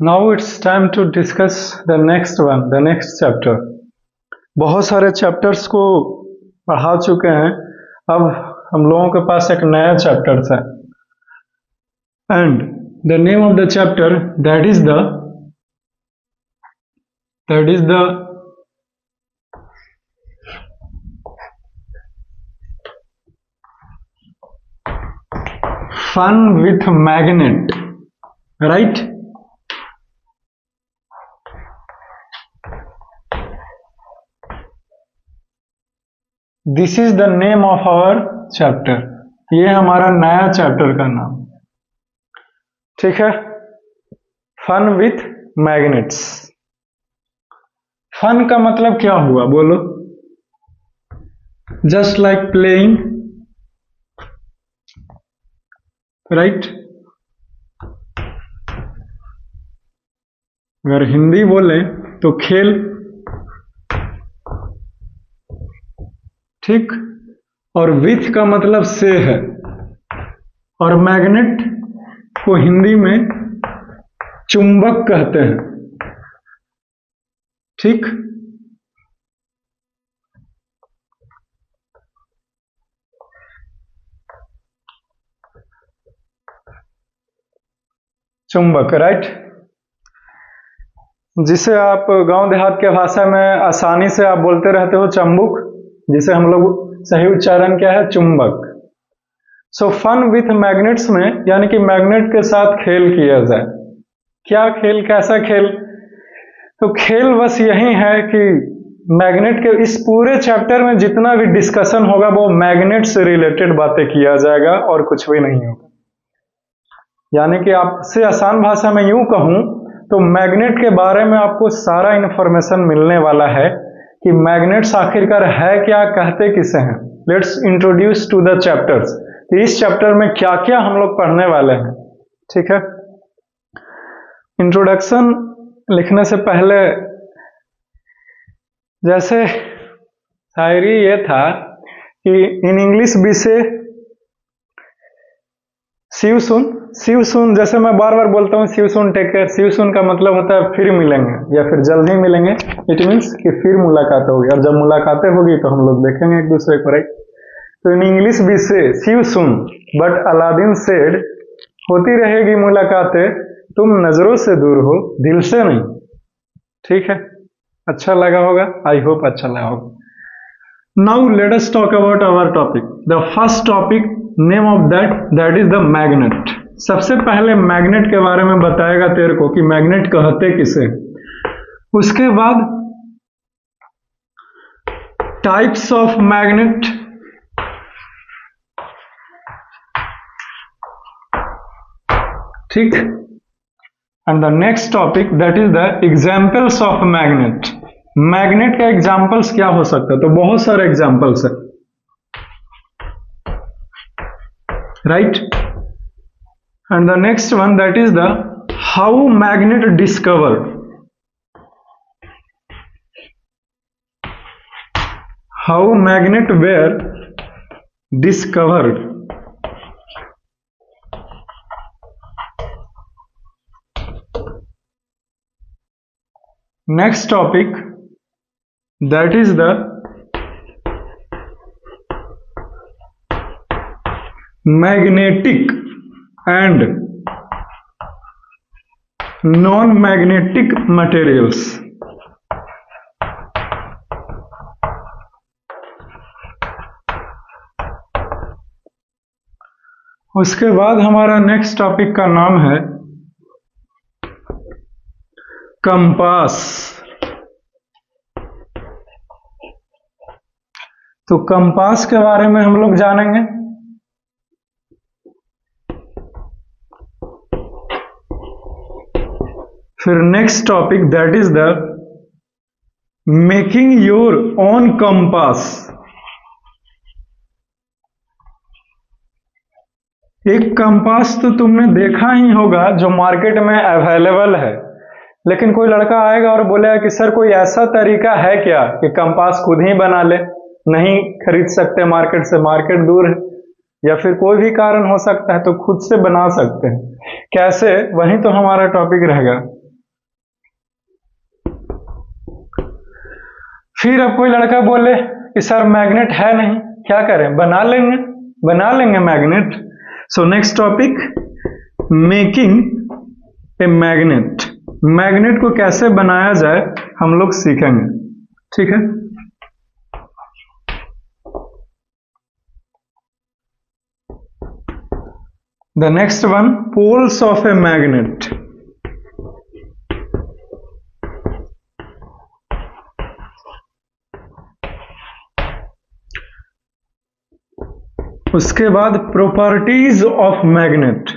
Now it's time to discuss the next one, the next chapter. बहुत सारे chapters को पढ़ा चुके हैं, अब हम लोगों के पास एक नया चैप्टर है. And the name of the chapter that is the fun with magnet, right? This is the name of our chapter. ये हमारा नया चैप्टर का नाम, ठीक है. Fun with magnets. फन का मतलब क्या हुआ बोलो? Just like playing, right? अगर हिंदी बोले तो खेल, ठीक. और विथ का मतलब से है, और मैग्नेट को हिंदी में चुंबक कहते हैं, ठीक. चुंबक, राइट. जिसे आप गांव देहात के भाषा में आसानी से आप बोलते रहते हो चंबुक, जिसे हम लोग सही उच्चारण क्या है? चुंबक. सो फन विथ मैग्नेट्स में यानी कि मैग्नेट के साथ खेल किया जाए. क्या खेल, कैसा खेल? तो खेल बस यही है कि मैग्नेट के इस पूरे चैप्टर में जितना भी डिस्कशन होगा वो मैग्नेट से रिलेटेड बातें किया जाएगा और कुछ भी नहीं होगा. यानी कि आपसे आसान भाषा में यूं कहूं तो मैग्नेट के बारे में आपको सारा इंफॉर्मेशन मिलने वाला है कि मैग्नेट्स आखिरकार है क्या, कहते किसे हैं. Let's introduce to the chapters. इस चैप्टर में क्या क्या हम लोग पढ़ने वाले हैं, ठीक है. इंट्रोडक्शन लिखने से पहले जैसे शायरी ये था कि इन इंग्लिश बी से see you soon. C you सून जैसे मैं बार बार बोलता हूँ, see you soon, take care. See you soon का मतलब होता है फिर मिलेंगे या फिर जल्द ही मिलेंगे. इट मीन्स कि फिर मुलाकात होगी, और जब मुलाकातें होगी तो हम लोग देखेंगे एक दूसरे को, राइट. तो इन इंग्लिश भी से see you soon, but Aladdin said होती रहेगी मुलाकातें, तुम नजरों से दूर हो, दिल से नहीं. ठीक है, अच्छा लगा होगा, आई होप अच्छा लगा होगा. Now let us talk about our topic. The first topic, name of that is the magnet. सबसे पहले मैग्नेट के बारे में बताएगा तेरे को कि मैग्नेट कहते किसे. उसके बाद टाइप्स ऑफ मैग्नेट, ठीक. And the next topic that is the examples of magnet. Magnet का एग्जाम्पल्स क्या हो सकता है? तो बहुत सारे एग्जाम्पल्स है, right. And the next one, that is the how magnet discovered. How magnet were discovered. Next topic, that is the magnetic and non-magnetic materials. उसके बाद हमारा नेक्स्ट टॉपिक का नाम है कंपास. तो कंपास के बारे में हम लोग जानेंगे. फिर next topic that is the making your own compass. एक कंपास तो तुमने देखा ही होगा जो मार्केट में अवेलेबल है, लेकिन कोई लड़का आएगा और बोलेगा कि सर कोई ऐसा तरीका है क्या कि कंपास खुद ही बना ले. नहीं खरीद सकते मार्केट से, मार्केट दूर है, या फिर कोई भी कारण हो सकता है, तो खुद से बना सकते हैं. कैसे, वही तो हमारा टॉपिक रहेगा. फिर अब कोई लड़का बोले कि सर मैग्नेट है नहीं, क्या करें? बना लेंगे magnet. So next topic, making a magnet. Magnet को कैसे बनाया जाए हम लोग सीखेंगे, ठीक है। The next one, poles of a magnet. उसके बाद प्रॉपर्टीज ऑफ मैग्नेट।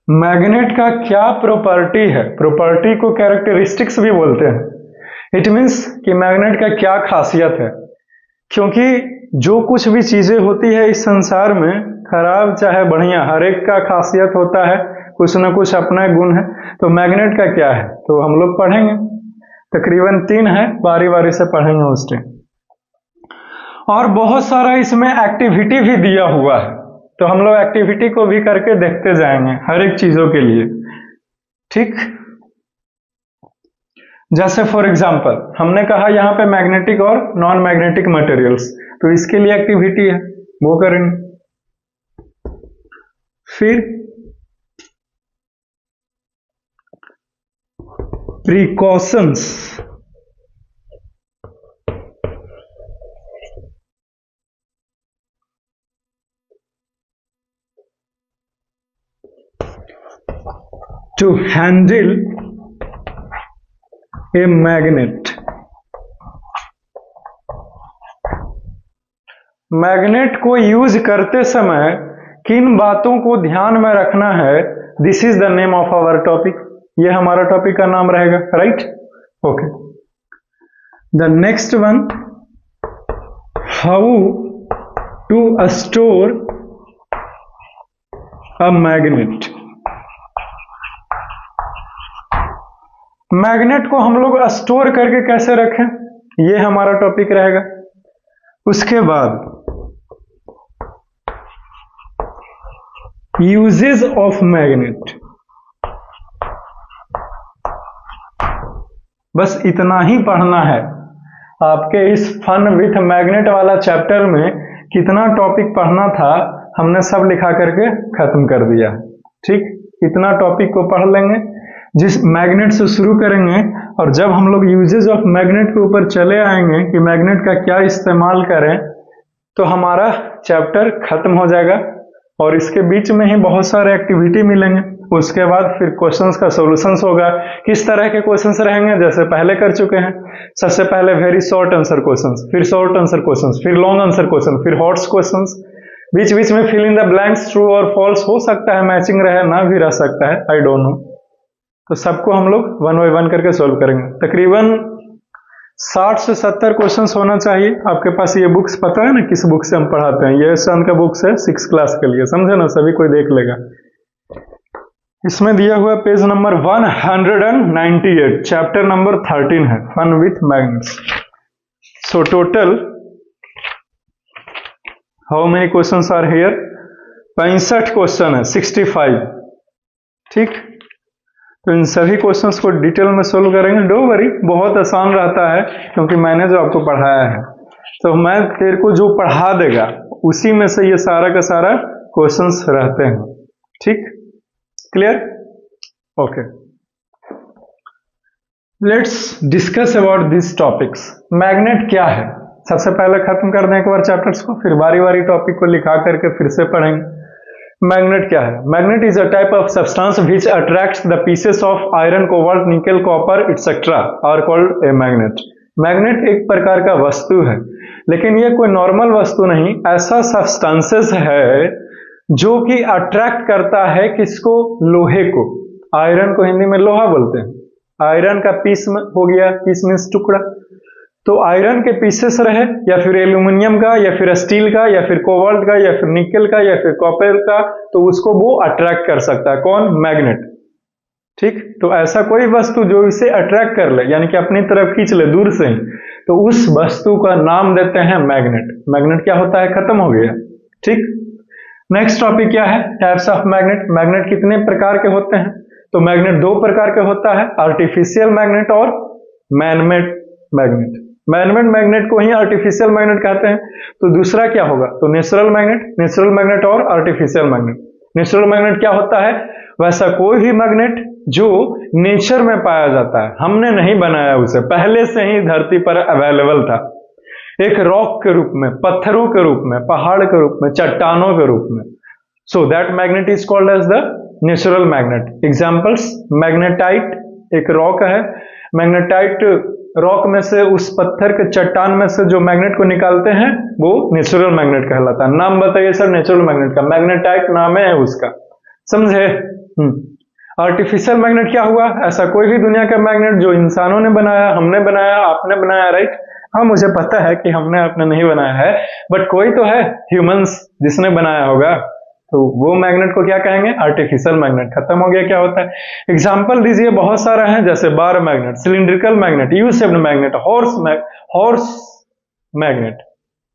मैग्नेट का क्या प्रॉपर्टी है, प्रॉपर्टी को कैरेक्टरिस्टिक्स भी बोलते हैं। इट मीन्स कि मैग्नेट का क्या खासियत है, क्योंकि जो कुछ भी चीजें होती है इस संसार में, खराब चाहे बढ़िया, हर एक का खासियत होता है, कुछ ना कुछ अपना गुण है। तो मैग्नेट का क्या है तो हम लोग पढ़ेंगे, तकरीबन 3 है, बारी बारी से पढ़ेंगे उस टाइम। और बहुत सारा इसमें एक्टिविटी भी दिया हुआ है, तो हम लोग एक्टिविटी को भी करके देखते जाएंगे हर एक चीजों के लिए, ठीक। जैसे फॉर एग्जांपल हमने कहा यहाँ पे मैग्नेटिक और नॉन मैग्नेटिक मटेरियल्स, तो इसके लिए एक्टिविटी है, वो करेंगे। फिर precautions, to handle a magnet। Magnet को यूज करते समय किन बातों को ध्यान में रखना है, this is the name of our topic. ये हमारा टॉपिक का नाम रहेगा, right, okay. The next one, how to store a magnet. Magnet को हम लोग स्टोर करके कैसे रखें, ये हमारा टॉपिक रहेगा। उसके बाद यूजेस ऑफ मैग्नेट। बस इतना ही पढ़ना है। आपके इस फन विथ मैग्नेट वाला चैप्टर में कितना टॉपिक पढ़ना था हमने सब लिखा करके खत्म कर दिया, ठीक। इतना टॉपिक को पढ़ लेंगे, जिस मैग्नेट से शुरू करेंगे, और जब हम लोग यूजेस ऑफ मैग्नेट के ऊपर चले आएंगे कि मैग्नेट का क्या इस्तेमाल करें, तो हमारा चैप्टर खत्म हो जाएगा। और इसके बीच में ही बहुत सारे एक्टिविटी मिलेंगे। उसके बाद फिर क्वेश्चंस का सॉल्यूशंस होगा। किस तरह के क्वेश्चंस रहेंगे, जैसे पहले कर चुके हैं। सबसे पहले वेरी शॉर्ट आंसर क्वेश्चंस, फिर शॉर्ट आंसर क्वेश्चंस, फिर लॉन्ग आंसर क्वेश्चन, फिर हॉट्स क्वेश्चंस। बीच बीच में fill in the blanks, true और फॉल्स हो सकता है, मैचिंग रहे ना भी रह सकता है, आई डोंट नो। तो सबको हम लोग 1 बाय 1 करके सॉल्व करेंगे। तकरीबन 60 से 70 क्वेश्चंस होना चाहिए। आपके पास ये बुक्स पता है ना किस बुक से हम पढ़ाते हैं, ये सन का बुक्स है 6 क्लास के लिए, समझे ना, सभी कोई देख लेगा। इसमें दिया हुआ पेज नंबर 198, चैप्टर नंबर 13 है, fun with magnets. So total how many questions are here, 65 question है, 65, ठीक। तो इन सभी क्वेश्चंस को डिटेल में सोल्व करेंगे। डोंट वरी, बहुत आसान रहता है, क्योंकि मैंने जो आपको पढ़ाया है, तो मैं तेरे को जो पढ़ा देगा उसी में से ये सारा का सारा क्वेश्चंस रहते हैं, ठीक, clear, okay. Let's discuss about this topics. Magnet क्या है, सबसे पहले खत्म कर दें एक बार चैप्टर्स को, फिर बारी बारी टॉपिक को लिखा करके फिर से पढ़ेंगे। मैग्नेट क्या है? Magnet is a type of substance which attracts the pieces of iron, cobalt, nickel, copper etcetera are called a magnet. Magnet एक प्रकार का वस्तु है, लेकिन ये कोई नॉर्मल वस्तु नहीं, ऐसा सब्सटेंसेस है जो कि अट्रैक्ट करता है किसको? लोहे को। आयरन को हिंदी में लोहा बोलते हैं। आयरन का पीस हो गया, पीस मीन्स टुकड़ा, तो आयरन के पीसेस रहे, या फिर एल्यूमिनियम का, या फिर स्टील का, या फिर कोबाल्ट का, या फिर निकल का, या फिर कॉपर का, तो उसको वो अट्रैक्ट कर सकता है। कौन? मैग्नेट, ठीक। तो ऐसा कोई वस्तु जो इसे अट्रैक्ट कर ले, यानी कि अपनी तरफ खींच ले दूर से ही, तो उस वस्तु का नाम देते हैं मैग्नेट। मैग्नेट क्या होता है? खत्म हो गया, ठीक। नेक्स्ट टॉपिक क्या है? Types of magnet. मैग्नेट कितने प्रकार के होते हैं? तो मैग्नेट दो प्रकार के होता है, आर्टिफिशियल मैग्नेट और मैनमेड मैग्नेट। मैनमेड मैग्नेट को ही आर्टिफिशियल मैग्नेट कहते हैं। तो दूसरा क्या होगा? तो नेचुरल मैग्नेट। नेचुरल मैग्नेट और आर्टिफिशियल मैग्नेट। नेचुरल मैग्नेट क्या होता है? वैसा कोई भी मैग्नेट जो नेचर में पाया जाता है, हमने नहीं बनाया उसे, पहले से ही धरती पर अवेलेबल था, एक रॉक के रूप में, पत्थरों के रूप में, पहाड़ के रूप में, चट्टानों के रूप में। So that magnet is called as the natural magnet. Examples, magnetite एक रॉक है, मैग्नेटाइट रॉक में से, उस पत्थर के चट्टान में से जो मैग्नेट को निकालते हैं वो नेचुरल मैग्नेट कहलाता है। नाम बताइए सर नेचुरल मैग्नेट का। मैग्नेटाइट नाम है उसका, समझे? आर्टिफिशियल मैग्नेट क्या हुआ? ऐसा कोई भी दुनिया का मैग्नेट जो इंसानों ने बनाया, हमने बनाया, आपने बनाया, राइट? हाँ, मुझे पता है कि हमने आपने नहीं बनाया है, बट कोई तो है ह्यूमंस जिसने बनाया होगा, तो वो मैग्नेट को क्या कहेंगे? Artificial magnet. खत्म हो गया। क्या होता है? एग्जाम्पल दीजिए, बहुत सारा है, जैसे bar magnet, cylindrical magnet, U shaped magnet, horse magnet,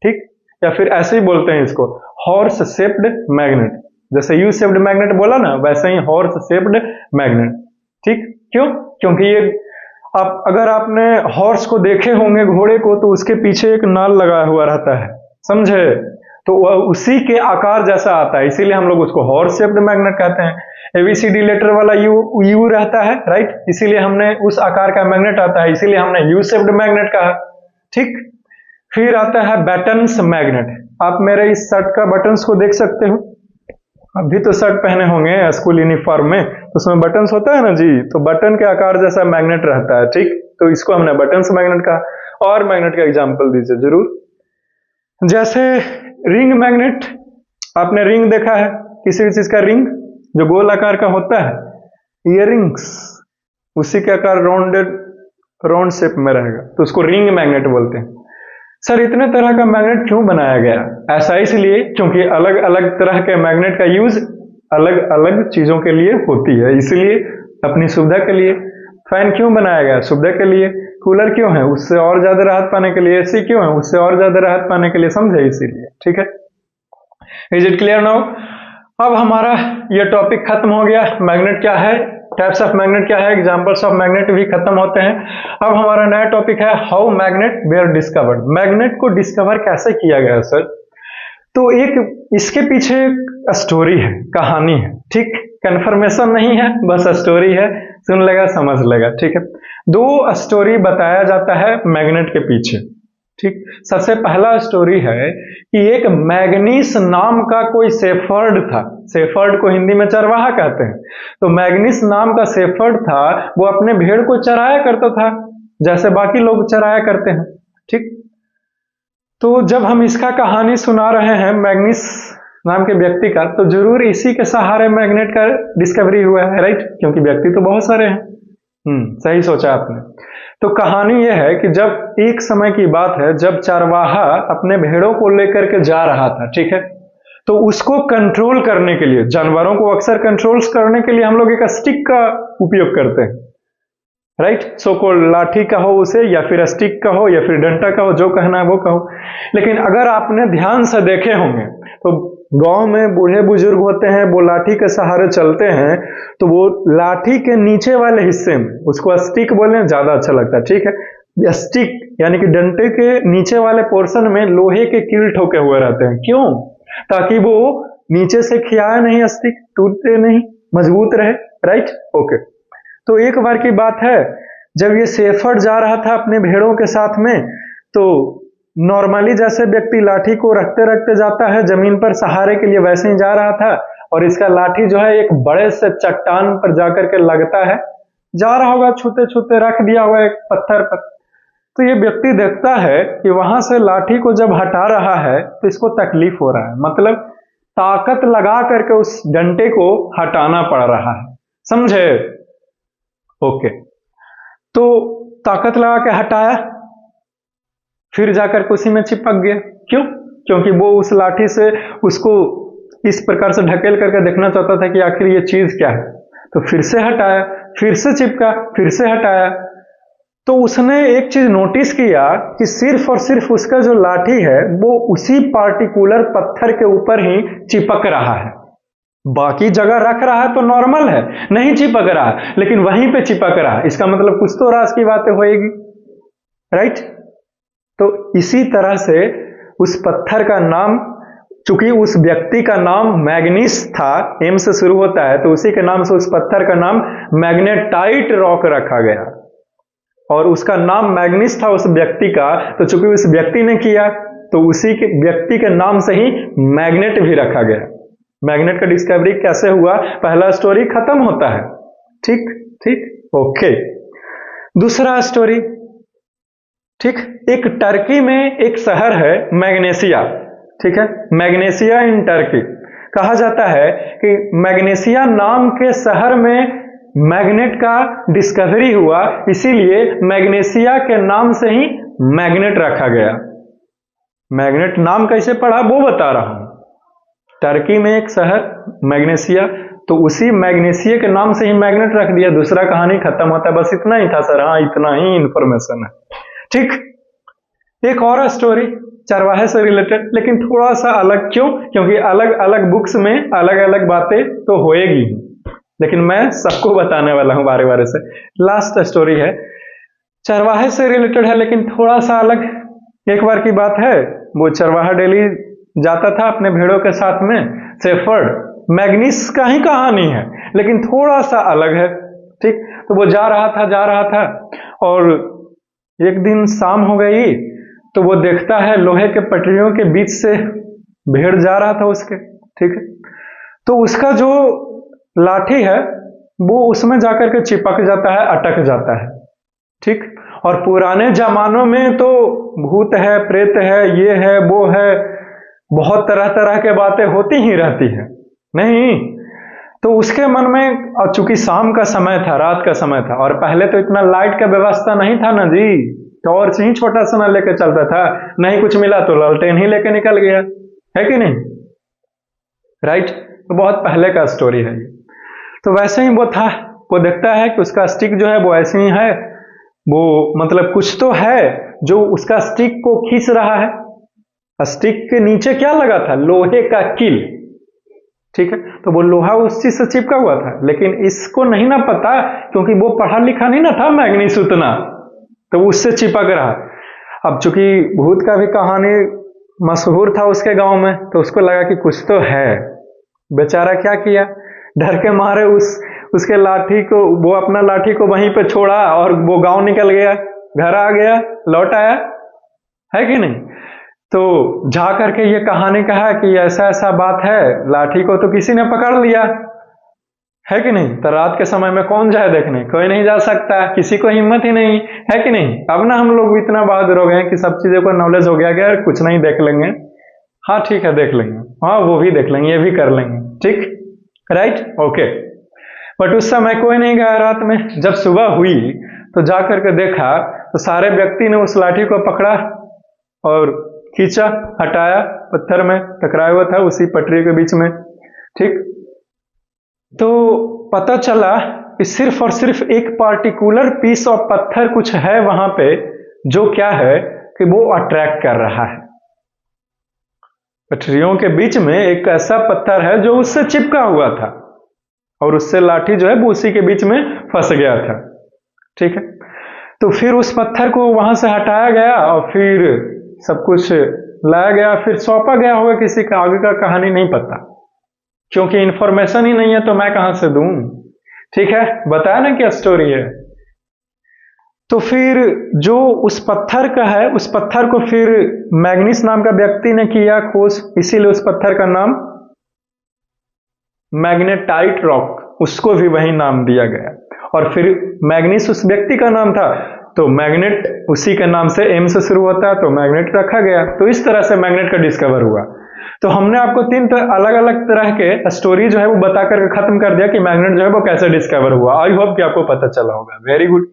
ठीक? या फिर ऐसे ही बोलते हैं इसको, हॉर्स शेप्ड मैग्नेट। जैसे यू शेप्ड मैग्नेट बोला ना, वैसे ही हॉर्स शेप्ड मैग्नेट, ठीक? क्यों? क्योंकि ये आप अगर आपने हॉर्स को देखे होंगे, घोड़े को, तो उसके पीछे एक नाल लगा हुआ रहता है, समझे? तो वह उसी के आकार जैसा आता है, इसीलिए हम लोग उसको हॉर्स शेप्ड मैग्नेट कहते हैं। एबीसीडी लेटर वाला यू रहता है, राइट? इसीलिए हमने उस आकार का मैग्नेट आता है, इसीलिए हमने यू शेप्ड मैग्नेट कहा, ठीक? फिर आता है बटन्स मैग्नेट। आप मेरे इस शर्ट का बटन्स को देख सकते हो, अभी तो शर्ट पहने होंगे स्कूल यूनिफॉर्म में, तो उसमें बटन्स होता है ना जी, तो बटन के आकार जैसा मैग्नेट रहता है, ठीक? तो इसको हमने बटन्स मैग्नेट कहा। और मैग्नेट का एग्जांपल दीजिए जरूर। जैसे रिंग मैग्नेट, आपने रिंग देखा है, किसी भी चीज का रिंग जो गोल आकार का होता है, इयररिंग्स, उसी के आकार राउंड शेप में रहेगा, तो उसको रिंग मैग्नेट बोलते हैं। सर इतने तरह का मैग्नेट क्यों बनाया गया? ऐसा इसलिए क्योंकि अलग अलग तरह के मैग्नेट का यूज अलग अलग चीजों के लिए होती है, इसलिए अपनी सुविधा के लिए। फैन क्यों बनाया गया? सुविधा के लिए। कूलर क्यों है? उससे और ज्यादा राहत पाने के लिए। एसी क्यों है? उससे और ज्यादा राहत पाने के लिए, समझे? इसीलिए, ठीक है? Is it clear now? अब हमारा ये टॉपिक खत्म हो गया। मैग्नेट क्या है, टाइप्स ऑफ मैग्नेट क्या है, एग्जांपल्स ऑफ मैग्नेट भी खत्म होते हैं। अब हमारा नया टॉपिक है how magnet were discovered. Magnet को डिस्कवर कैसे किया गया सर? तो एक इसके पीछे स्टोरी है, कहानी है, ठीक? कंफर्मेशन नहीं है, बस स्टोरी है, सुन लेगा समझ लेगा, ठीक है? दो स्टोरी बताया जाता है मैग्नेट के पीछे, ठीक? सबसे पहला स्टोरी है कि एक मैग्नीस नाम का कोई शेफर्ड था। शेफर्ड को हिंदी में चरवाहा कहते हैं। तो मैग्नीस नाम का शेफर्ड था, वो अपने भेड़ को चराया करता था जैसे बाकी लोग चराया करते हैं, ठीक? तो जब हम इसका कहानी सुना रहे हैं मैग्नीस नाम के व्यक्ति का, तो जरूर इसी के सहारे मैग्नेट का डिस्कवरी हुआ है, राइट? क्योंकि व्यक्ति तो बहुत सारे हैं। सही सोचा आपने। तो कहानी यह है कि जब एक समय की बात है, जब चरवाहा अपने भेड़ों को लेकर के जा रहा था, ठीक है? तो उसको कंट्रोल करने के लिए, जानवरों को अक्सर कंट्रोल करने के लिए हम लोग एक स्टिक का उपयोग करते हैं, राइट? सो कॉल्ड लाठी कहो उसे, या फिर स्टिक कहो, या फिर डंडा कहो, जो कहना है वो कहो। लेकिन अगर आपने ध्यान से देखे होंगे तो गांव में बूढ़े बुजुर्ग होते हैं, वो लाठी के सहारे चलते हैं, तो वो लाठी के नीचे वाले हिस्से में, उसको स्टिक बोले ज्यादा अच्छा लगता है, ठीक है? स्टिक यानी कि डंडे के नीचे वाले पोर्शन में लोहे के कील ठोके हुए रहते हैं। क्यों? ताकि वो नीचे से खियाए नहीं, स्टिक टूटे नहीं, मजबूत रहे, राइट? ओके। तो एक बार की बात है, जब ये शेफर्ड जा रहा था अपने भेड़ों के साथ में, तो नॉर्मली जैसे व्यक्ति लाठी को रखते रखते जाता है जमीन पर सहारे के लिए, वैसे ही जा रहा था, और इसका लाठी जो है एक बड़े से चट्टान पर जाकर के लगता है, जा रहा होगा छूते छूते, रख दिया हुआ एक पत्थर पर। तो ये व्यक्ति देखता है कि वहां से लाठी को जब हटा रहा है तो इसको तकलीफ हो रहा है, मतलब ताकत लगा करके उस डंडे को हटाना पड़ रहा है, समझे? ओके। तो ताकत लगा के हटाया, फिर जाकर के उसी में चिपक गया। क्यों? क्योंकि वो उस लाठी से उसको इस प्रकार से ढकेल करके देखना चाहता था कि आखिर ये चीज क्या है। तो फिर से हटाया, फिर से चिपका, फिर से हटाया। तो उसने एक चीज नोटिस किया कि सिर्फ और सिर्फ उसका जो लाठी है वो उसी पार्टिकुलर पत्थर के ऊपर ही चिपक रहा है, बाकी जगह रख रहा है तो नॉर्मल है, नहीं चिपक रहा है, लेकिन वहीं पे चिपक रहा है। इसका मतलब कुछ तो राज की बातें होएगी, राइट। तो इसी तरह से उस पत्थर का नाम, चूंकि उस व्यक्ति का नाम मैग्नीस था, एम से शुरू होता है, तो उसी के नाम से उस पत्थर का नाम मैग्नेटाइट रॉक रखा गया। और उसका नाम मैग्नीस था उस व्यक्ति का, तो चूंकि उस व्यक्ति ने किया तो उसी के व्यक्ति के नाम से ही मैग्नेट भी रखा गया। मैग्नेट का डिस्कवरी कैसे हुआ, पहला स्टोरी खत्म होता है। ठीक ठीक, ओके। दूसरा स्टोरी, ठीक, एक टर्की में एक शहर है मैग्नेशिया, ठीक है, मैग्नेशिया इन टर्की। कहा जाता है कि मैग्नेशिया नाम के शहर में मैग्नेट का डिस्कवरी हुआ, इसीलिए मैग्नेशिया के नाम से ही मैग्नेट रखा गया। मैग्नेट नाम कैसे पड़ा वो बता रहा हूं। टर्की में एक शहर मैग्नेशिया, तो उसी मैग्नेशिया के नाम से ही मैग्नेट रख दिया। दूसरा कहानी खत्म होता है, बस इतना ही था सर। हाँ, इतना ही इंफॉर्मेशन है। ठीक, एक और स्टोरी चरवाहे से रिलेटेड, लेकिन थोड़ा सा अलग। क्यों? क्योंकि अलग अलग बुक्स में अलग अलग बातें तो होएगी, लेकिन मैं सबको बताने वाला हूं बारे बारे से। लास्ट स्टोरी है, चरवाहे से रिलेटेड है, लेकिन थोड़ा सा अलग। एक बार की बात है, वो चरवाहा डेली जाता था अपने भेड़ों के साथ में, शेफर्ड। मैग्नीस का ही कहानी है, लेकिन थोड़ा सा अलग है। ठीक, तो वो जा रहा था और एक दिन शाम हो गई, तो वो देखता है लोहे के पटरियों के बीच से भेड़ जा रहा था उसके। ठीक है, तो उसका जो लाठी है वो उसमें जाकर के चिपक जाता है, अटक जाता है। ठीक, और पुराने जमानों में तो भूत है, प्रेत है, ये है, वो है, बहुत तरह तरह के बातें होती ही रहती है, नहीं? तो उसके मन में, और चूंकि शाम का समय था, रात का समय था, और पहले तो इतना लाइट का व्यवस्था नहीं था ना जी, टॉर्च ही छोटा सा ना लेके चलता था, नहीं कुछ मिला तो लालटेन ही लेके निकल गया, है कि नहीं? राइट, तो बहुत पहले का स्टोरी है ये। तो वैसे ही वो था, वो देखता है कि उसका स्टिक जो है वो ऐसे ही है, वो मतलब कुछ तो है जो उसका स्टिक को खींच रहा है। स्टिक के नीचे क्या लगा था? लोहे का कील। ठीक है, तो वो लोहा उस चीज से चिपका हुआ था, लेकिन इसको नहीं ना पता, क्योंकि वो पढ़ा लिखा नहीं ना था मैग्नीस उतना, तो उससे चिपक रहा। अब चूंकि भूत का भी कहानी मशहूर था उसके गांव में, तो उसको लगा कि कुछ तो है। बेचारा क्या किया, डर के मारे उसके लाठी को, वो अपना लाठी को वहीं पे छोड़ा और वो गांव निकल गया, घर आ गया, लौट आया, है कि नहीं? तो जा करके ये कहानी कहा कि ऐसा ऐसा बात है, लाठी को तो किसी ने पकड़ लिया, है कि नहीं? तो रात के समय में कौन जाए देखने? कोई नहीं जा सकता, किसी को हिम्मत ही नहीं, है कि नहीं? अब ना हम लोग इतना बहादुर हो गए कि सब चीजों को नॉलेज हो गया कि यार कुछ नहीं, देख लेंगे, हाँ ठीक है देख लेंगे, हाँ वो भी देख लेंगे, ये भी कर लेंगे, ठीक, राइट, ओके। बट उस समय कोई नहीं गया रात में। जब सुबह हुई तो जा करके देखा तो सारे व्यक्ति ने उस लाठी को पकड़ा और खींचा, हटाया, पत्थर में टकराया हुआ था उसी पटरी के बीच में। ठीक, तो पता चला कि सिर्फ और सिर्फ एक पार्टिकुलर पीस ऑफ पत्थर कुछ है वहां पे, जो क्या है कि वो अट्रैक्ट कर रहा है। पटरियों के बीच में एक ऐसा पत्थर है जो उससे चिपका हुआ था, और उससे लाठी जो है वो उसी के बीच में फंस गया था। ठीक है, तो फिर उस पत्थर को वहां से हटाया गया और फिर सब कुछ लाया गया, फिर सौंपा गया होगा किसी का, आगे का कहानी नहीं पता, क्योंकि इंफॉर्मेशन ही नहीं है तो मैं कहां से दूं। ठीक है, बताया ना क्या स्टोरी है। तो फिर जो उस पत्थर का है, उस पत्थर को फिर मैग्नीस नाम का व्यक्ति ने किया खोज, इसीलिए उस पत्थर का नाम मैग्नेटाइट रॉक, उसको भी वही नाम दिया गया। और फिर मैग्नीस उस व्यक्ति का नाम था, तो मैग्नेट उसी के नाम से, एम से शुरू होता है, तो मैग्नेट रखा गया। तो इस तरह से मैग्नेट का डिस्कवर हुआ। तो हमने आपको तीन अलग अलग तरह के स्टोरी जो है वो बता करके खत्म कर दिया कि मैग्नेट जो है वो कैसे डिस्कवर हुआ। आई होप कि आपको पता चला होगा। Very good.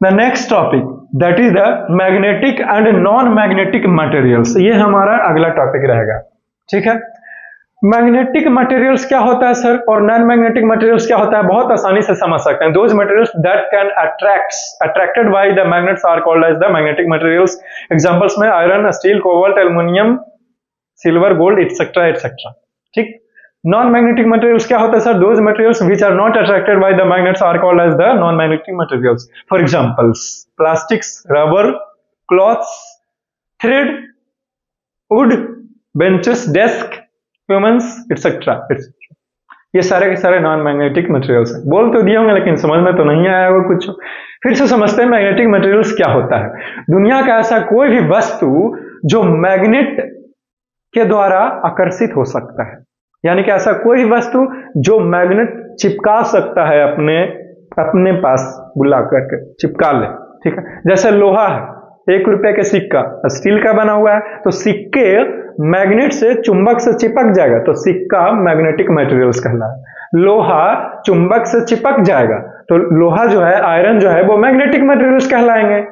The next topic, that is the magnetic and non magnetic materials. ये हमारा अगला टॉपिक रहेगा। ठीक है, मैग्नेटिक मटेरियल्स क्या होता है सर, और नॉन मैग्नेटिक मटेरियल्स क्या होता है, बहुत आसानी से समझ सकते हैं। Those materials that can attracted by the magnets are called as the magnetic materials. Examples में iron, steel, cobalt, aluminium, silver, gold etcetera etcetera. ठीक। नॉन मैग्नेटिक मटेरियल्स क्या होता है sir, those materials which are not attracted by the magnets are called as the non magnetic materials. For examples plastics, rubber, clothes, thread, wood, benches, desk, humans etcetera etcetera. ये सारे के सारे non magnetic materials हैं। बोल तो दिए होंगे लेकिन समझ में तो नहीं आया होगा कुछ। फिर से समझते हैं मैग्नेटिक मटेरियल्स क्या होता है। दुनिया का ऐसा कोई भी वस्तु जो मैग्नेट के द्वारा आकर्षित हो सकता है, यानी कि ऐसा कोई वस्तु जो मैग्नेट चिपका सकता है अपने पास बुला करके चिपका ले। ठीक है, जैसे लोहा है, 1 रुपए के सिक्का स्टील का बना हुआ है, तो सिक्के मैग्नेट से चुंबक से चिपक जाएगा तो सिक्का मैग्नेटिक मटेरियल्स कहलाएगा। लोहा चुंबक से चिपक जाएगा तो लोहा जो है, आयरन जो है, वो मैग्नेटिक मटेरियल्स कहलाएंगे।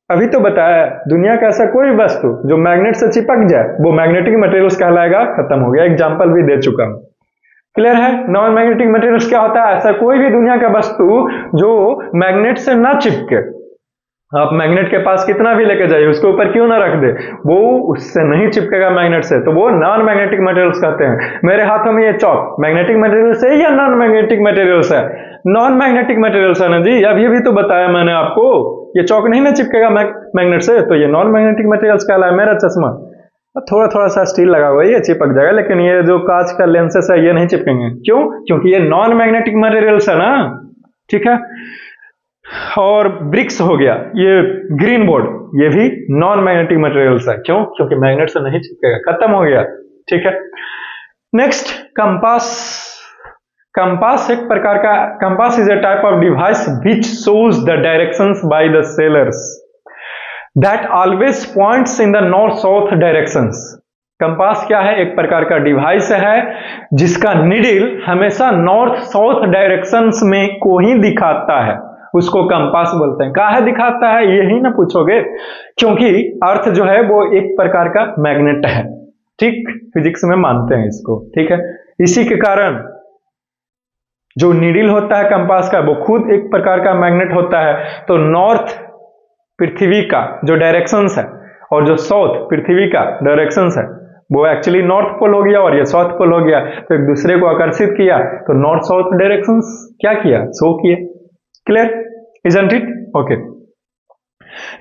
अभी तो बताया दुनिया का ऐसा कोई वस्तु जो मैग्नेट से चिपक जाए वो मैग्नेटिक मटेरियल्स कहलाएगा। खत्म हो गया, एग्जाम्पल भी दे चुका हूं। क्लियर है। नॉन मैग्नेटिक मटेरियल्स क्या होता है, ऐसा कोई भी दुनिया का वस्तु जो मैग्नेट से ना चिपके। आप मैग्नेट के पास कितना भी लेके जाइए, उसके ऊपर क्यों ना रख दे, वो उससे नहीं चिपकेगा मैग्नेट से, तो वो नॉन मैग्नेटिक मटेरियल्स कहते हैं। मेरे हाथों में ये चौक मैग्नेटिक मटेरियल्स है या नॉन मैग्नेटिक मटेरियल्स है? नॉन मैग्नेटिक मटेरियल्स है ना जी, अभी भी तो बताया मैंने आपको। ये चौक नहीं ना चिपकेगा मैग्नेट से, तो ये नॉन मैग्नेटिक मटेरियल्स कहलाए। मेरा चश्मा थोड़ा थोड़ा सा स्टील लगा हुआ है, ये चिपक जाएगा, लेकिन ये जो कांच का लेंसेस है ये नहीं चिपकेंगे। क्यों? क्योंकि ये नॉन मैग्नेटिक मटेरियल्स है ना। ठीक है। और ब्रिक्स हो गया, ये ग्रीन बोर्ड, ये भी नॉन मैग्नेटिक मटेरियल्स है। क्यों? क्योंकि मैग्नेट से नहीं चिपकेगा। खत्म हो गया। ठीक है। Next, compass. कंपास एक प्रकार का, compass is a type of device which shows the directions by the sellers that always points in the north south directions. Compass क्या है? एक प्रकार का डिवाइस है जिसका निडिल हमेशा नॉर्थ साउथ डायरेक्शंस में को ही दिखाता है, उसको कंपास बोलते हैं। काहे दिखाता है यही ना पूछोगे, क्योंकि अर्थ जो है वो एक प्रकार का मैग्नेट है। ठीक, फिजिक्स में मानते हैं इसको। ठीक है। इसी के कारण जो नीडल होता है कंपास का, वो खुद एक प्रकार का मैग्नेट होता है। तो नॉर्थ पृथ्वी का जो डायरेक्शंस है और जो साउथ पृथ्वी का डायरेक्शंस है वो एक्चुअली नॉर्थ पोल हो गया और ये साउथ पोल हो गया, तो एक दूसरे को आकर्षित किया, तो नॉर्थ साउथ डायरेक्शंस क्या किया, शो किए। Clear, isn't it? ओके।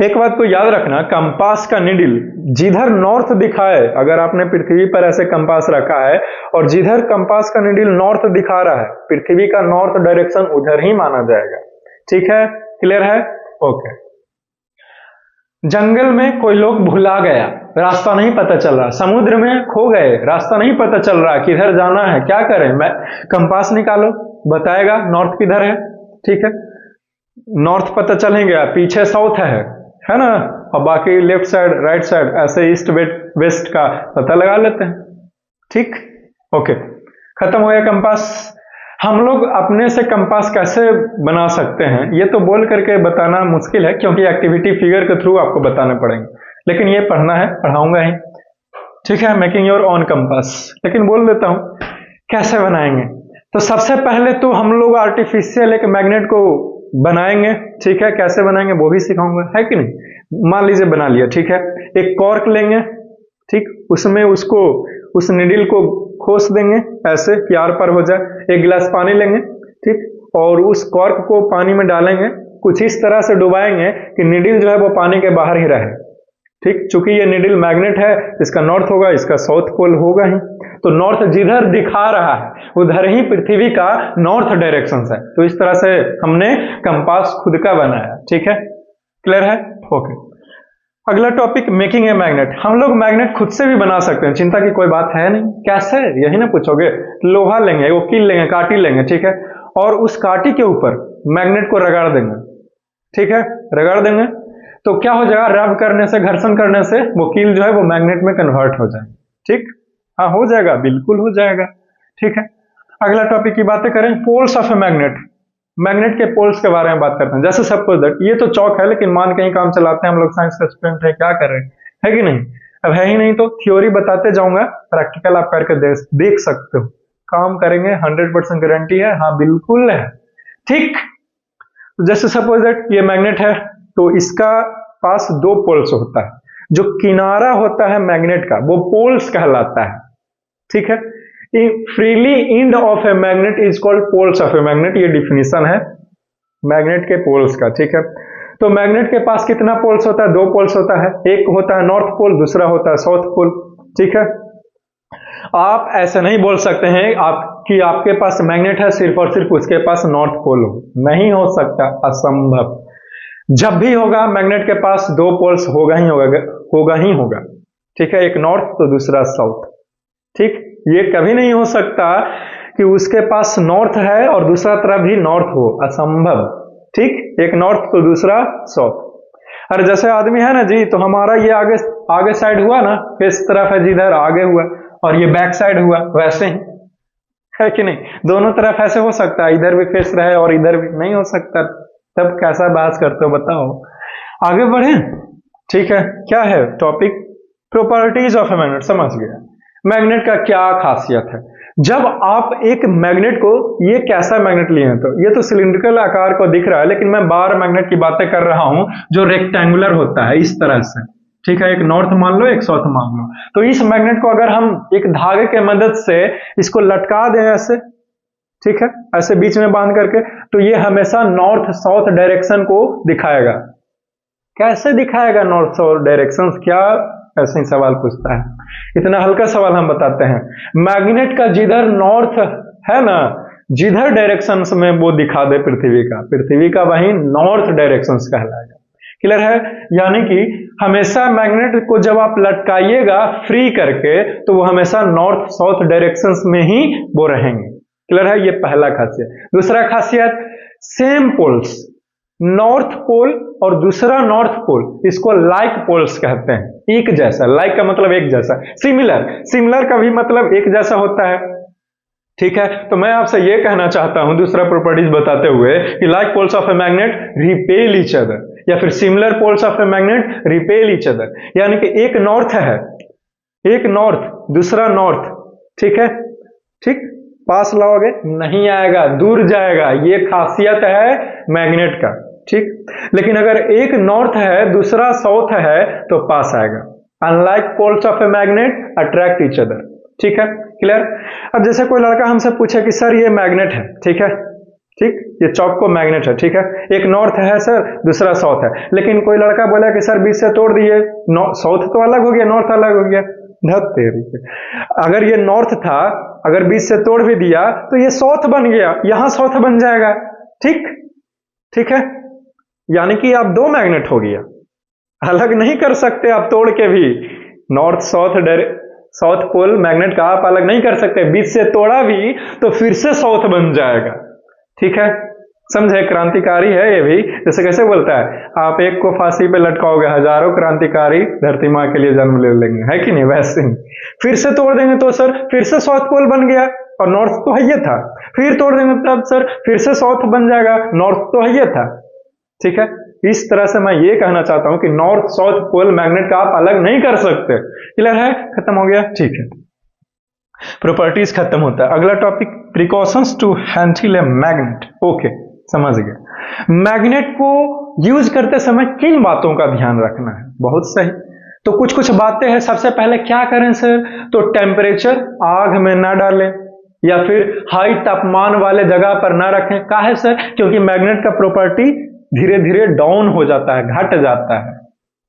एक बात को याद रखना, कंपास का निडिल जिधर नॉर्थ दिखाए, अगर आपने पृथ्वी पर ऐसे कंपास रखा है और जिधर कंपास का निडिल नॉर्थ दिखा रहा है, पृथ्वी का नॉर्थ डायरेक्शन उधर ही माना जाएगा। ठीक है, क्लियर है? ओके। जंगल में कोई लोग भुला गया, रास्ता नहीं पता चल रहा, समुद्र में खो गए, रास्ता नहीं पता चल रहा किधर जाना है, क्या करें? मैं कंपास निकालो, बताएगा नॉर्थ किधर है। ठीक है, नॉर्थ पता चल ही गया, पीछे साउथ है ना, और बाकी लेफ्ट साइड राइट साइड ऐसे ईस्ट वेस्ट का पता लगा लेते हैं। ठीक, ओके, खत्म हो गया कंपास। हम लोग अपने से कंपास कैसे बना सकते हैं ये तो बोल करके बताना मुश्किल है, क्योंकि एक्टिविटी फिगर के थ्रू आपको बताने पड़ेंगे, लेकिन ये पढ़ना है, पढ़ाऊंगा ही। ठीक है, मेकिंग योर ओन कंपास। लेकिन बोल देता हूं कैसे बनाएंगे। तो सबसे पहले तो हम लोग आर्टिफिशियल एक मैग्नेट को बनाएंगे। ठीक है, कैसे बनाएंगे वो भी सिखाऊंगा, है कि नहीं। मान लीजिए बना लिया। ठीक है, एक कॉर्क लेंगे, ठीक, उसमें उसको उस निडिल को खोस देंगे ऐसे कि आर पर हो जाए। एक गिलास पानी लेंगे, ठीक, और उस कॉर्क को पानी में डालेंगे, कुछ इस तरह से डुबाएंगे कि निडिल जो है वो पानी के बाहर ही रहे। ठीक, चूंकि ये निडिल मैग्नेट है, इसका नॉर्थ होगा, इसका साउथ पोल होगा ही, तो नॉर्थ जिधर दिखा रहा है उधर ही पृथ्वी का नॉर्थ डायरेक्शन है। तो इस तरह से हमने कंपास खुद का बनाया। ठीक है, क्लियर है? ओके। अगला टॉपिक, मेकिंग ए मैग्नेट। हम लोग मैग्नेट खुद से भी बना सकते हैं, चिंता की कोई बात है नहीं। कैसे, यही ना पूछोगे। लोहा लेंगे, वो कील लेंगे, काटी लेंगे, ठीक है, और उस काटी के ऊपर मैग्नेट को रगड़ देंगे। ठीक है, रगड़ देंगे तो क्या हो जाएगा, रब करने से, घर्षण करने से वो कील जो है वो मैग्नेट में कन्वर्ट हो जाए। ठीक, हाँ, हो जाएगा, बिल्कुल हो जाएगा। ठीक है, अगला टॉपिक की बातें करें, poles of a magnet. Magnet के पोल्स के बारे में बात करते हैं। जैसे सपोज दैट ये तो चौक है, लेकिन मान कहीं काम चलाते हैं हम लोग, साइंस का स्टूडेंट है, क्या कर रहे हैं, है कि नहीं। अब है ही नहीं तो थ्योरी बताते जाऊंगा, प्रैक्टिकल आप करके देख सकते हो, काम करेंगे, 100% गारंटी है, हाँ बिल्कुल है। ठीक, जैसे सपोज दैट ये मैग्नेट है, तो इसका पास दो पोल्स होता है, जो किनारा होता है मैग्नेट का वो पोल्स कहलाता है। ठीक है, freely end of a magnet is called poles of a magnet, ये डिफिनीशन है मैग्नेट के पोल्स का। ठीक है, तो मैग्नेट के पास कितना पोल्स होता है? दो पोल्स होता है, एक होता है नॉर्थ पोल, दूसरा होता है साउथ पोल। ठीक है, आप ऐसे नहीं बोल सकते हैं कि आपके पास मैग्नेट है सिर्फ और सिर्फ उसके पास नॉर्थ पोल हो, नहीं हो सकता, असंभव। जब भी होगा मैग्नेट के पास दो पोल्स होगा ही होगा। ठीक है, एक नॉर्थ तो दूसरा साउथ। ठीक, ये कभी नहीं हो सकता कि उसके पास नॉर्थ है और दूसरा तरफ भी नॉर्थ हो, असंभव। ठीक, एक नॉर्थ तो दूसरा साउथ। अरे जैसे आदमी है ना जी, तो हमारा ये आगे साइड हुआ ना, फेस तरफ है जिधर आगे हुआ, और ये बैक साइड हुआ, वैसे ही है कि नहीं? दोनों तरफ ऐसे हो सकता है, इधर भी फेस रहे और इधर भी नहीं हो सकता। तब कैसा बहस करते हो बताओ? आगे बढ़े। ठीक है, क्या है topic? Properties of a magnet. समझ गया मैग्नेट का क्या खासियत है। जब आप एक मैग्नेट को, ये कैसा मैग्नेट लिए हैं, तो ये तो सिलिंड्रिकल आकार को दिख रहा है, लेकिन मैं बार मैग्नेट की बातें कर रहा हूं जो रेक्टेंगुलर होता है इस तरह से। ठीक है, एक नॉर्थ मान लो, एक साउथ मान लो, तो इस मैग्नेट को अगर हम एक धागे के मदद से इसको लटका दें ऐसे, ठीक है, ऐसे बीच में बांध करके, तो ये हमेशा नॉर्थ साउथ डायरेक्शन को दिखाएगा। कैसे दिखाएगा नॉर्थ साउथ डायरेक्शन? क्या ऐसे ही सवाल पूछता है। इतना हल्का सवाल हम बताते हैं। मैग्नेट का जिधर नॉर्थ है ना, जिधर डायरेक्शन में वो दिखा दे पृथ्वी का वही नॉर्थ डायरेक्शन कहलाएगा। क्लियर है? यानी कि हमेशा मैग्नेट को जब आप लटकाइएगा फ्री करके, तो वो हमेशा नॉर्थ साउथ डायरेक्शंस में ही वो रहेंगे। क्लियर है? ये पहला खासियत। दूसरा खासियत, सेम पोल्स, नॉर्थ पोल और दूसरा नॉर्थ पोल, इसको लाइक पोल्स कहते हैं, एक जैसा। लाइक का मतलब एक जैसा, सिमिलर का भी मतलब एक जैसा होता है। ठीक है, तो मैं आपसे ये कहना चाहता हूं दूसरा प्रॉपर्टीज बताते हुए कि like poles of a magnet repel each other, या फिर similar poles of a magnet repel each other. यानी कि एक नॉर्थ है, एक नॉर्थ दूसरा नॉर्थ, ठीक है, ठीक, पास लाओगे नहीं आएगा, दूर जाएगा, ये खासियत है मैग्नेट का। ठीक, लेकिन अगर एक नॉर्थ है दूसरा साउथ है तो पास आएगा। Unlike poles of a magnet attract each other. ठीक है, क्लियर? अब जैसे कोई लड़का हमसे पूछे कि सर ये मैग्नेट है, ठीक है, ठीक, ये चौक को मैग्नेट है, ठीक है, एक नॉर्थ है सर दूसरा साउथ है, लेकिन कोई लड़का बोला कि सर बीच से तोड़ दिए, साउथ तो अलग हो गया नॉर्थ अलग हो गया। अगर ये नॉर्थ था, अगर बीच से तोड़ भी दिया तो ये साउथ बन गया, यहां साउथ बन जाएगा। ठीक, ठीक है, यानी कि आप दो मैग्नेट हो गया, अलग नहीं कर सकते आप तोड़ के भी। नॉर्थ साउथ पोल मैग्नेट का आप अलग नहीं कर सकते, बीच से तोड़ा भी तो फिर से साउथ बन जाएगा। ठीक है, समझे? क्रांतिकारी है ये भी। जैसे कैसे बोलता है, आप एक को फांसी पे लटकाओगे, हजारों क्रांतिकारी धरती माँ के लिए जन्म ले लेंगे, है कि नहीं? वैसे ही फिर से तोड़ देंगे तो सर फिर से साउथ पोल बन गया, और नॉर्थ तो है ये था, फिर तोड़ देंगे तब सर फिर से साउथ बन जाएगा, नॉर्थ तो है ये था। ठीक है, इस तरह से मैं ये कहना चाहता हूं कि नॉर्थ साउथ पोल मैग्नेट का आप अलग नहीं कर सकते। क्लियर है? खत्म हो गया? ठीक है, प्रॉपर्टीज खत्म होता है। अगला topic, precautions to handle a magnet. Okay, समझ गए। मैग्नेट को यूज करते समय किन बातों का ध्यान रखना है? बहुत सही, तो कुछ बातें हैं। सबसे पहले क्या करें सर? तो टेम्परेचर आग में ना डालें, या फिर हाई तापमान वाले जगह पर ना रखें। काहे सर? क्योंकि मैग्नेट का प्रॉपर्टी धीरे धीरे डाउन हो जाता है, घट जाता है।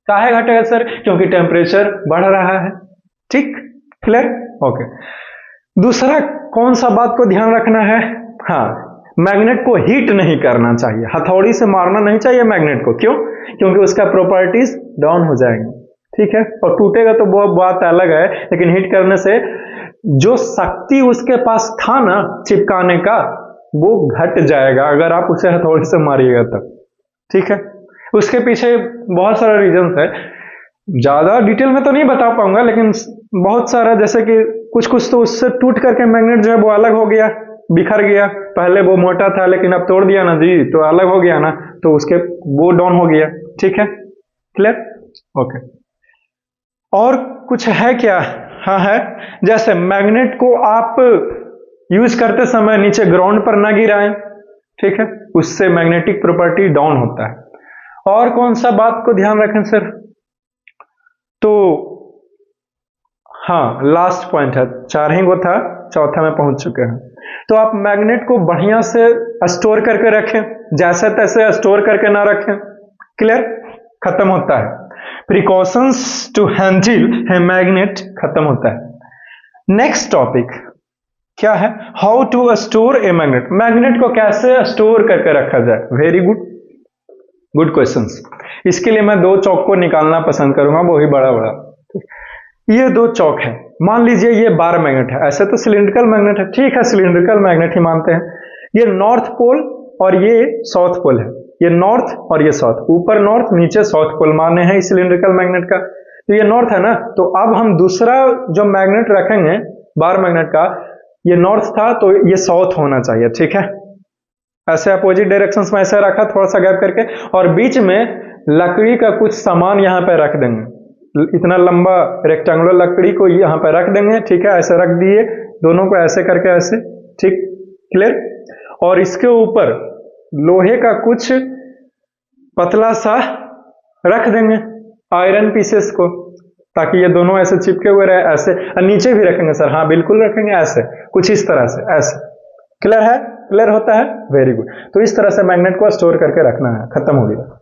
काहे घटेगा सर? क्योंकि टेम्परेचर बढ़ रहा है। ठीक, क्लियर? ओके। दूसरा कौन सा बात को ध्यान रखना है? हाँ, मैग्नेट को हीट नहीं करना चाहिए, हथौड़ी से मारना नहीं चाहिए मैग्नेट को। क्यों? क्योंकि उसका प्रॉपर्टीज डाउन हो जाएंगे। ठीक है, और टूटेगा तो वो बात अलग है, लेकिन हीट करने से जो शक्ति उसके पास था ना चिपकाने का, वो घट जाएगा अगर आप उसे हथौड़ी से मारिएगा तब। ठीक है, उसके पीछे बहुत सारा रीजन है, ज्यादा डिटेल में तो नहीं बता पाऊंगा, लेकिन बहुत सारा, जैसे कि कुछ तो उससे टूट करके मैग्नेट जो है वो अलग हो गया, बिखर गया। पहले वो मोटा था लेकिन अब तोड़ दिया ना जी, तो अलग हो गया ना, तो उसके वो डाउन हो गया। ठीक है, क्लियर? ओके। और कुछ है क्या? हाँ है। जैसे मैग्नेट को आप यूज करते समय नीचे ग्राउंड पर ना गिराएं, ठीक है, उससे मैग्नेटिक प्रॉपर्टी डाउन होता है। और कौन सा बात को ध्यान रखें सर? तो हाँ, लास्ट पॉइंट है, 4 ही वो था, चौथा में पहुंच चुके हैं। तो आप मैग्नेट को बढ़िया से स्टोर करके रखें, जैसे तैसे स्टोर करके ना रखें। क्लियर? खत्म होता है। प्रिकॉशंस टू हैंडल है मैग्नेट, खत्म होता है। नेक्स्ट टॉपिक क्या है? How to store a magnet. Magnet को कैसे स्टोर करके रखा जाए? Very good, good questions. इसके लिए मैं 2 चौक को निकालना पसंद करूंगा, वो ही बड़ा बड़ा। ये 2 चौक है, मान लीजिए ये बार मैग्नेट है, ऐसे तो सिलिंड्रिकल मैग्नेट है, ठीक है, सिलिंड्रिकल मैग्नेट ही मानते हैं। ये नॉर्थ पोल और ये साउथ पोल है, ये नॉर्थ और ये साउथ, ऊपर नॉर्थ नीचे साउथ पोल माने हैं इस सिलिंड्रिकल मैग्नेट का। तो ये नॉर्थ है ना, तो अब हम दूसरा जो मैग्नेट रखेंगे बार मैग्नेट का, ये नॉर्थ था तो ये साउथ होना चाहिए, ठीक है। ऐसे अपोजिट डायरेक्शंस में ऐसे रखा थोड़ा सा गैप करके, और बीच में लकड़ी का कुछ सामान यहां पे रख देंगे, इतना लंबा रेक्टेंगुलर लकड़ी को यहां पे रख देंगे, ठीक है, ऐसे रख दिए, दोनों को ऐसे करके ऐसे, ठीक, क्लियर। और इसके ऊपर लोहे का कुछ पतला सा रख देंगे, आयरन पीसेस को, ताकि ये दोनों ऐसे चिपके हुए रहे, ऐसे। और नीचे भी रखेंगे सर, हाँ बिल्कुल रखेंगे, ऐसे कुछ इस तरह से, ऐसे। क्लियर है? क्लियर होता है? Very good. तो इस तरह से मैग्नेट को स्टोर करके रखना है, खत्म हो गया,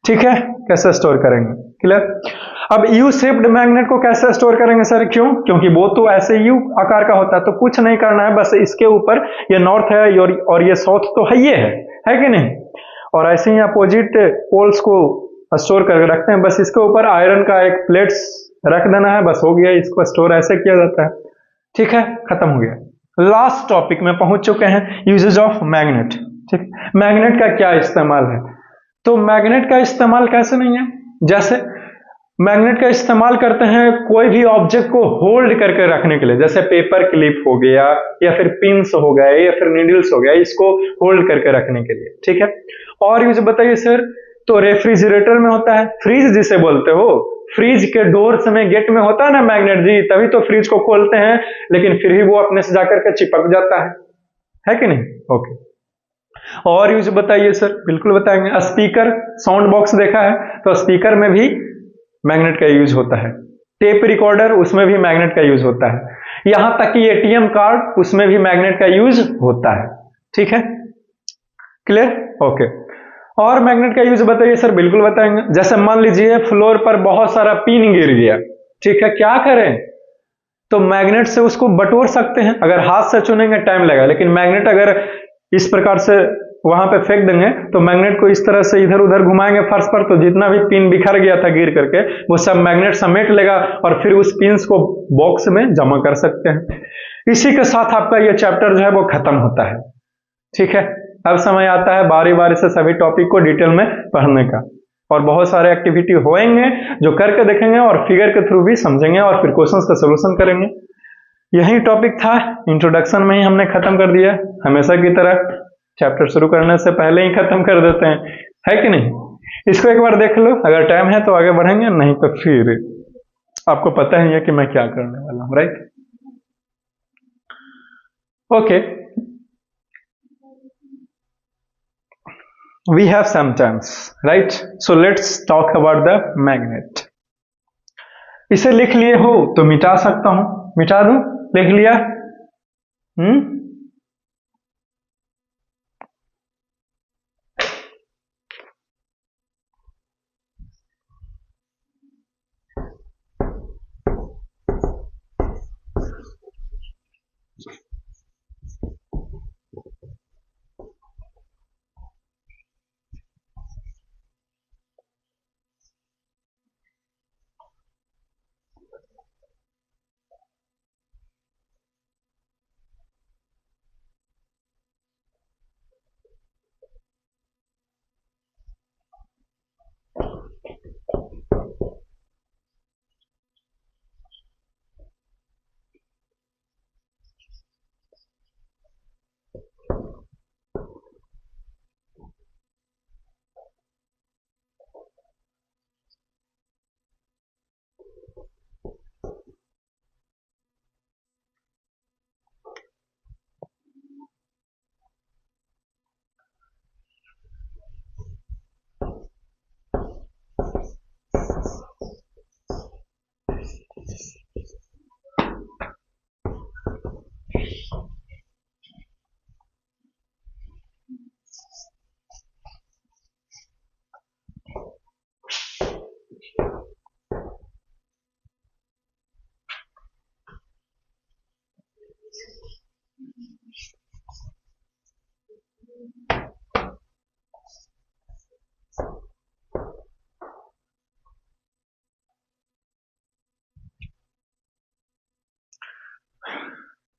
ठीक है। कैसे स्टोर करेंगे? क्लियर। अब यू शेप्ड मैग्नेट को कैसे स्टोर करेंगे सर? क्यों? क्योंकि वो तो ऐसे यू आकार का होता है, तो कुछ नहीं करना है, बस इसके ऊपर ये नॉर्थ है और ये साउथ तो है, ये है कि नहीं, और ऐसे ही अपोजिट पोल्स को स्टोर करके रखते हैं, बस इसके ऊपर आयरन का एक प्लेट्स रख देना है, बस हो गया, इसको स्टोर ऐसे किया जाता है, ठीक है, खत्म हो गया। लास्ट टॉपिक में पहुंच चुके हैं, यूजेज ऑफ मैग्नेट, ठीक। मैग्नेट का क्या इस्तेमाल है? तो मैग्नेट का इस्तेमाल कैसे नहीं है? जैसे मैग्नेट का इस्तेमाल करते हैं कोई भी ऑब्जेक्ट को होल्ड करके रखने के लिए, जैसे पेपर क्लिप हो गया, या फिर पिंस हो गए, या फिर नीडल्स हो गया, इसको होल्ड करके रखने के लिए, ठीक है। और यूज बताइए सर? तो रेफ्रिजरेटर में होता है, फ्रिज जिसे बोलते हो, फ्रिज के डोर्स में, गेट में होता है ना मैग्नेट जी, तभी तो फ्रिज को खोलते हैं, लेकिन फिर भी वो अपने से जाकर के चिपक जाता है कि नहीं? ओके। और यूज बताइए सर? बिल्कुल बताएंगे। स्पीकर, साउंड बॉक्स देखा है, तो स्पीकर में भी मैग्नेट का यूज होता है। टेप रिकॉर्डर, उसमें भी मैग्नेट का यूज होता है। यहां तक कि एटीएम कार्ड, उसमें भी मैग्नेट का यूज होता है, ठीक है, क्लियर, ओके। और मैग्नेट का यूज बताइए सर? बिल्कुल बताएंगे। जैसे मान लीजिए फ्लोर पर बहुत सारा पिन गिर गया, ठीक है, क्या करें? तो मैग्नेट से उसको बटोर सकते हैं, अगर हाथ से चुनेंगे टाइम लगेगा, लेकिन मैग्नेट अगर इस प्रकार से वहां पे फेंक देंगे, तो मैग्नेट को इस तरह से इधर उधर घुमाएंगे फर्श पर, तो जितना भी पिन बिखर गया था गिर करके, वो सब मैग्नेट समेट लेगा, और फिर उस पिन्स को बॉक्स में जमा कर सकते हैं। इसी के साथ आपका ये चैप्टर जो है वो खत्म होता है, ठीक है। अब समय आता है बारी बारी से सभी टॉपिक को डिटेल में पढ़ने का, और बहुत सारे एक्टिविटी होएंगे जो करके देखेंगे, और फिगर के थ्रू भी समझेंगे, और फिर क्वेश्चंस का सोल्यूशन करेंगे। यही टॉपिक था, इंट्रोडक्शन में ही हमने खत्म कर दिया, हमेशा की तरह चैप्टर शुरू करने से पहले ही खत्म कर देते हैं, है कि नहीं? इसको एक बार देख लो, अगर टाइम है तो आगे बढ़ेंगे, नहीं तो फिर आपको पता ही है कि मैं क्या करने वाला हूं, right? Okay, we have sometimes, right? So let's talk about the magnet. इसे लिख लिए हो तो मिटा सकता हूं, मिटा दूं? लिख लिया?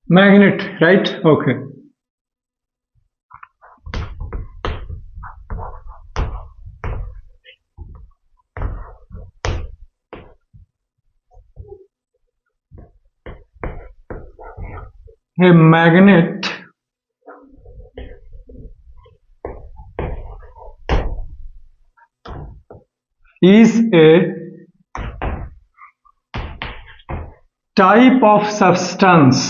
Magnet, right, okay. A magnet is a type of substance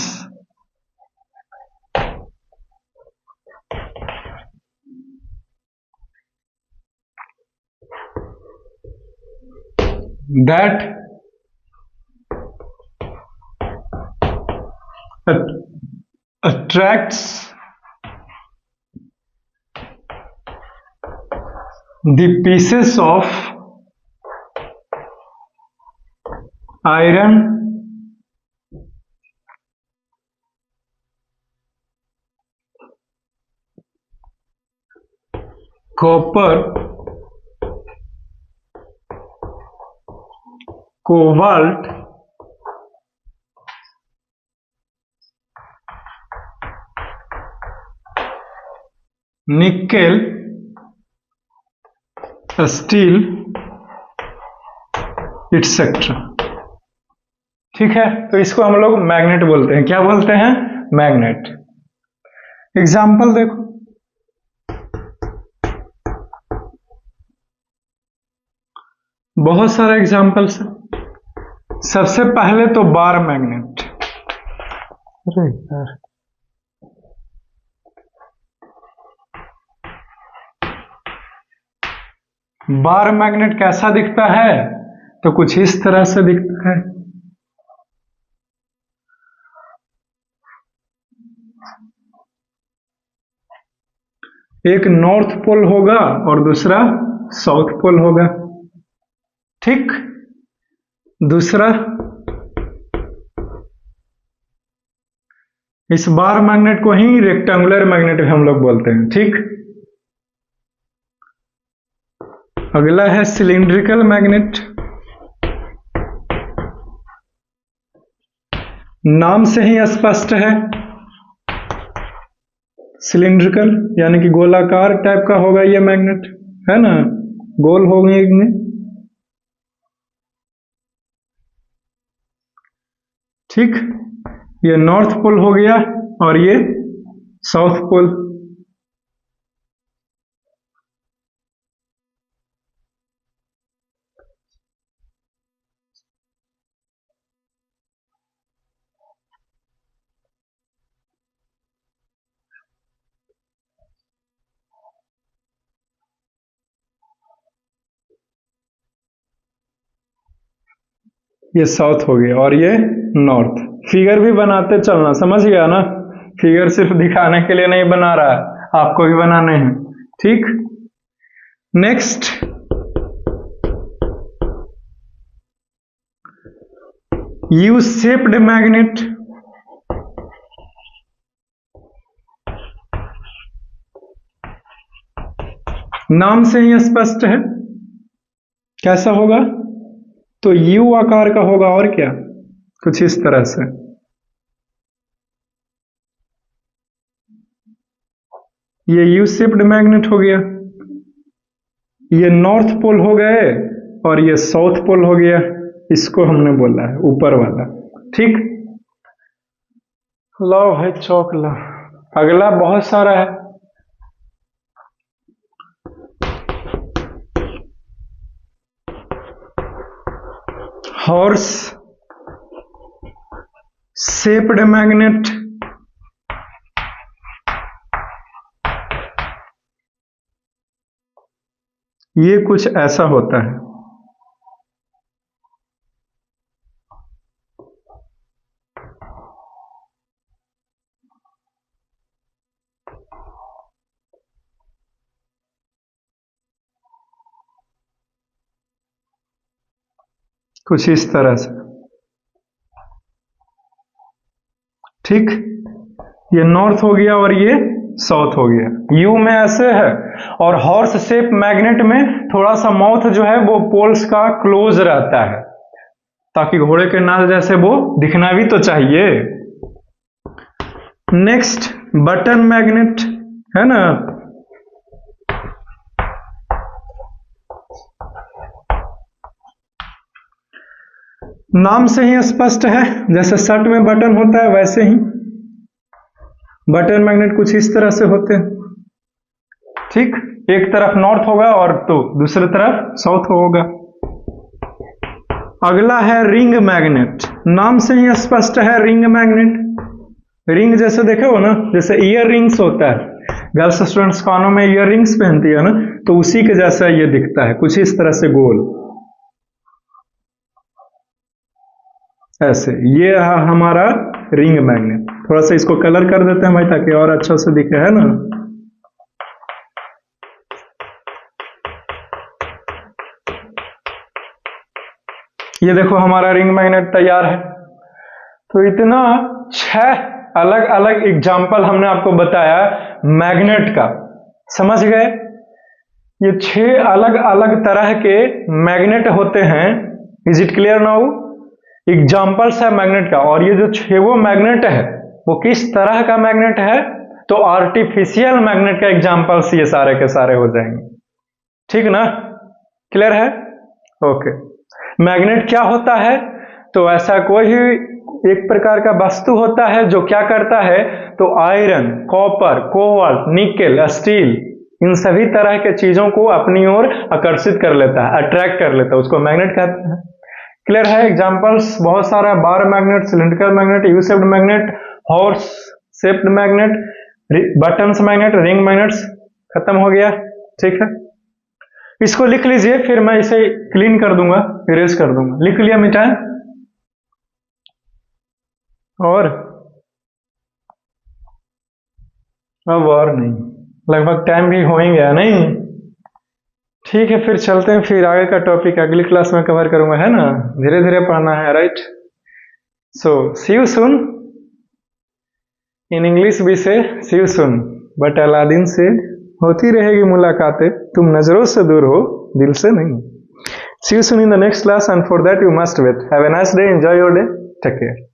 that attracts the pieces of iron, copper, cobalt, nickel, steel, etcetera. ठीक है, तो इसको हम लोग मैग्नेट बोलते हैं। क्या बोलते हैं? मैग्नेट। एग्जाम्पल देखो, बहुत सारे एग्जाम्पल्स है। सबसे पहले तो बार मैग्नेट। अरे यार, बार मैग्नेट कैसा दिखता है? तो कुछ इस तरह से दिखता है। एक नॉर्थ पोल होगा और दूसरा साउथ पोल होगा। ठीक, दूसरा, इस बार मैग्नेट को ही रेक्टेंगुलर मैग्नेट हम लोग बोलते हैं। ठीक, अगला है सिलिंड्रिकल मैग्नेट। नाम से ही स्पष्ट है, सिलिंड्रिकल यानी कि गोलाकार टाइप का होगा ये मैग्नेट, है ना, गोल होंगे इनमें। ठीक, ये नॉर्थ पोल हो गया और ये साउथ पोल। ये साउथ हो गया और ये नॉर्थ। फिगर भी बनाते चलना, समझ गया ना? फिगर सिर्फ दिखाने के लिए नहीं बना रहा है, आपको भी बनाने हैं। ठीक, नेक्स्ट, यू शेप्ड मैग्नेट। नाम से ही स्पष्ट है कैसा होगा, तो यू आकार का होगा और क्या, कुछ इस तरह से। ये यू शेप्ड मैग्नेट हो गया, ये नॉर्थ पोल हो गए और ये साउथ पोल हो गया। इसको हमने बोला है ऊपर वाला। ठीक, लो भाई चौक लो। अगला बहुत सारा है। Horse shaped magnet. ये कुछ ऐसा होता है। कुछ इस तरह से। ठीक, ये नॉर्थ हो गया और ये साउथ हो गया। यू में ऐसे है और हॉर्स शेप मैग्नेट में थोड़ा सा माउथ जो है वो पोल्स का क्लोज रहता है, ताकि घोड़े के नाल जैसे वो दिखना भी तो चाहिए। नेक्स्ट बटन मैग्नेट है ना, नाम से ही स्पष्ट है, जैसे शर्ट में बटन होता है वैसे ही बटन मैग्नेट कुछ इस तरह से होते हैं। ठीक, एक तरफ नॉर्थ होगा और तो दूसरी तरफ साउथ होगा। अगला है रिंग मैग्नेट, नाम से ही स्पष्ट है रिंग मैग्नेट। रिंग जैसे देखे हो ना, जैसे ईयर रिंग्स होता है, गर्ल्स स्टूडेंट्स कानों में ईयर रिंग्स पहनती है ना, तो उसी के जैसा ये दिखता है, कुछ इस तरह से गोल ऐसे। ये है हमारा रिंग मैग्नेट। थोड़ा सा इसको कलर कर देते हैं भाई ताकि और अच्छा से दिखे, है ना। ये देखो हमारा रिंग मैग्नेट तैयार है। तो इतना 6 अलग अलग एग्जाम्पल हमने आपको बताया मैग्नेट का, समझ गए। ये 6 अलग अलग तरह के मैग्नेट होते हैं। Is it clear now? Examples है मैग्नेट का। और ये जो 6 मैग्नेट है वो किस तरह का मैग्नेट है? तो आर्टिफिशियल मैग्नेट का एग्जाम्पल्स ये सारे के सारे हो जाएंगे। ठीक ना, क्लियर है? ओके। मैग्नेट क्या होता है? तो ऐसा कोई एक प्रकार का वस्तु होता है जो क्या करता है, तो iron, copper, cobalt, nickel, steel, इन सभी तरह के चीजों को अपनी ओर आकर्षित कर लेता है, अट्रैक्ट कर लेता है, उसको मैग्नेट कहते हैं। क्लियर है? एग्जांपल्स बहुत सारा, bar magnet, cylindrical magnet, U shaped magnet, horse shaped magnet, buttons magnet, ring magnets. खत्म हो गया। ठीक है, इसको लिख लीजिए, फिर मैं इसे क्लीन कर दूंगा, इरेज कर दूंगा। लिख लिया, मिटाएं। और अब और नहीं, लगभग टाइम भी हो ही गया नहीं। ठीक है, फिर चलते हैं, फिर आगे का टॉपिक अगली क्लास में कवर करूंगा, है ना। धीरे धीरे पढ़ना है, right. So see you soon. In English भी से see you soon, but Aladdin से होती रहेगी मुलाकातें, तुम नजरों से दूर हो, दिल से नहीं। See you soon in the next class, and for that you must wait. Have a nice day, enjoy your day, take care.